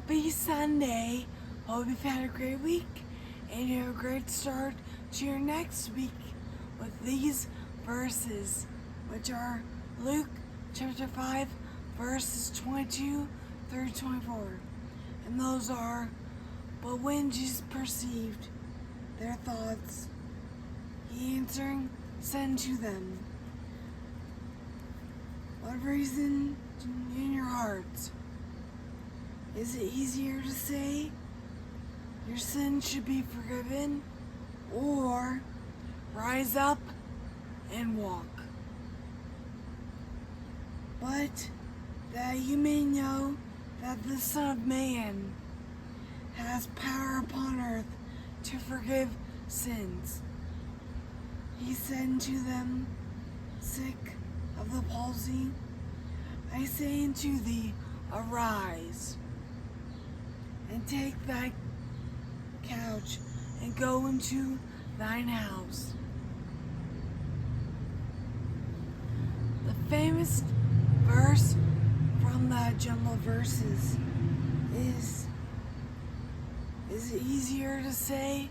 Happy Sunday. Hope you've had a great week and you have a great start to your next week with these verses, which are Luke chapter 5, verses 22 through 24. And those are, but when Jesus perceived their thoughts, he answering said to them, what reason in your hearts? Is it easier to say your sins should be forgiven, or rise up and walk? But that you may know that the Son of Man has power upon earth to forgive sins. He said to them, sick of the palsy, I say unto thee, arise, and take thy couch, and go into thine house. The famous verse from the jumble verses is it easier to say,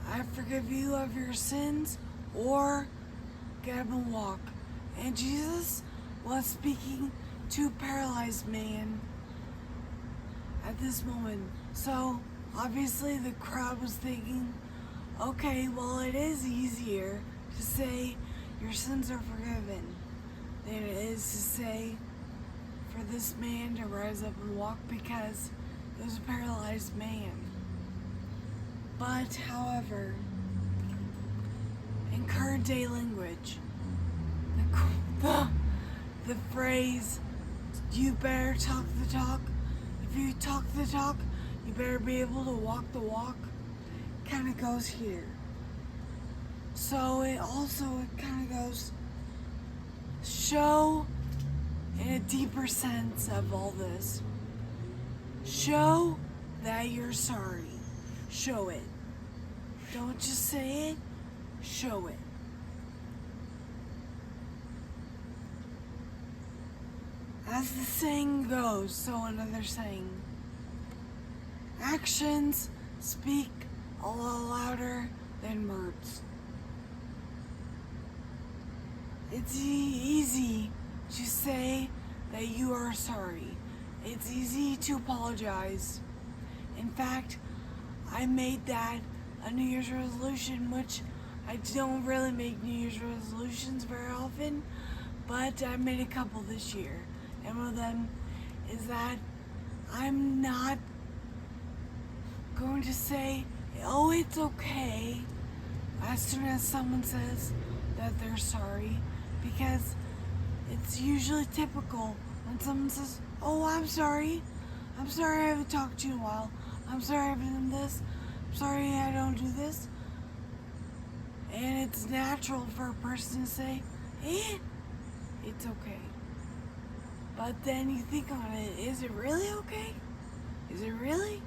I forgive you of your sins, or get up and walk? And Jesus was speaking to a paralyzed man at this moment. So obviously the crowd was thinking, okay, well, it is easier to say your sins are forgiven than it is to say for this man to rise up and walk, because it was a paralyzed man. But however, in current day language, the phrase, you better talk the talk, if you talk the talk, you better be able to walk the walk, kind of goes here. So it kind of goes, show in a deeper sense of all this. Show that you're sorry. Show it. Don't just say it, show it. As the saying goes, so another saying, actions speak a lot louder than words. It's easy to say that you are sorry. It's easy to apologize. In fact, I made that a New Year's resolution, which I don't really make New Year's resolutions very often, but I made a couple this year. And one of them is that I'm not going to say, oh, it's okay, as soon as someone says that they're sorry, because it's usually typical when someone says, oh, I'm sorry I haven't talked to you in a while, I'm sorry I haven't done this, I'm sorry I don't do this. And it's natural for a person to say, it's okay. But then you think on it, is it really okay? Is it really?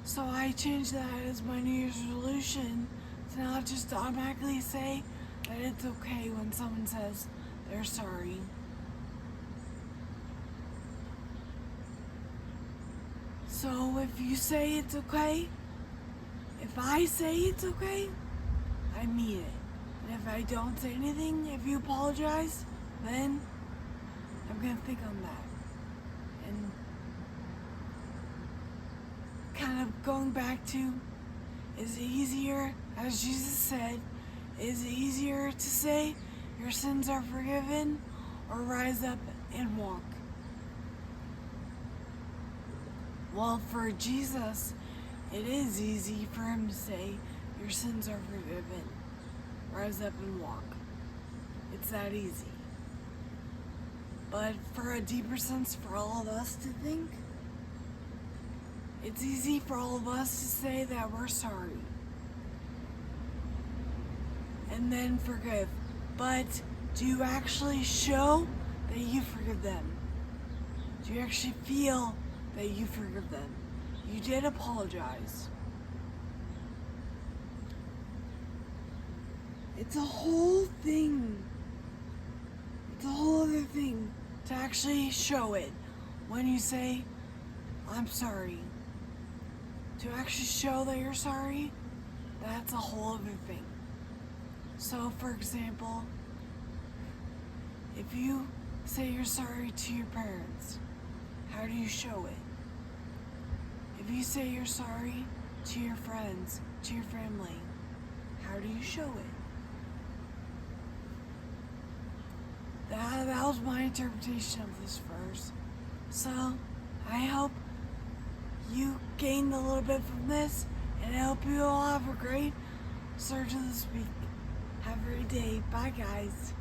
So I changed that as my New Year's resolution to not just automatically say that it's okay when someone says they're sorry. So if you say it's okay, if I say it's okay, I mean it. And if I don't say anything, if you apologize, then I'm going to think on that. And kind of going back to, is it easier, as Jesus said, is it easier to say your sins are forgiven, or rise up and walk? Well, for Jesus, it is easy for him to say your sins are forgiven, rise up and walk. It's that easy. But for a deeper sense for all of us to think, it's easy for all of us to say that we're sorry and then forgive. But do you actually show that you forgive them? Do you actually feel that you forgive them? You did apologize. It's a whole thing. It's a whole other thing to actually show it. when you say, I'm sorry. To actually show that you're sorry, that's a whole other thing. So, for example, if you say you're sorry to your parents, how do you show it? If you say you're sorry to your friends, to your family, how do you show it? That was my interpretation of this verse. So, I hope you gained a little bit from this, and I hope you all have a great start to this week. Have a great day. Bye, guys.